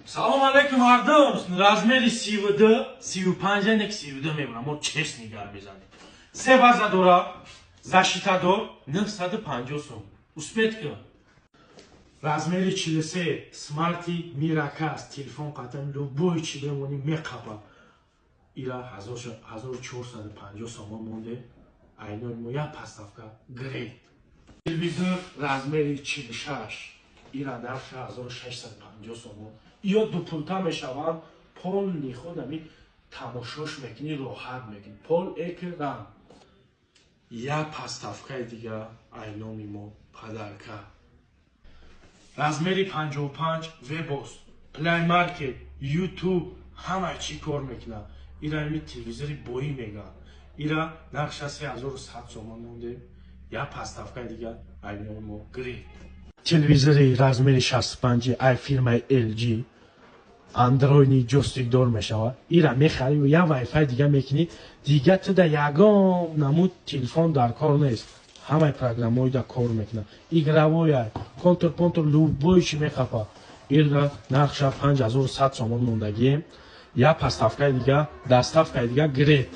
Салом алейкум мардум. Размери 32, 35 як 32 мебарам. Мо чест нигар безанем. Се база дора, защитадор 950 сом. Успеет ки? Размери 43, смарти миракас, телефон қатан любой чи бемони меқапа. Ира 1450 сомон монде. Айной мо як поставка грейт. Телевизор размери 46. ира нархи 1650 сомон. Ё дупулта мешаванд, полни худами тамошош мекунӣ, роҳат мекунӣ. Пол экран. Як поставкаи дига айноми мо падарка. Размери 55 вебос, Play Market, YouTube ҳама чӣ кор мекунад. Ира ин телевизори боӣ мегӯянд. Ира нархша 3100 сомон монде. Як поставкаи дига айноми мо грейт. Телевизори размери 65 ай фирмаи LG андроидни ҷостикдор мешавад. Ира мехарӣ ва як вайфай дига мекунӣ. Дига ту да ягон намуд телефон дар кор нест. Ҳамаи программаҳои да кор мекунад. Игравояй, контур любой чи мехапад. Ира нархша 5100 сомон мондагӣ. Як поставкаи дига, даставкаи дига грейт.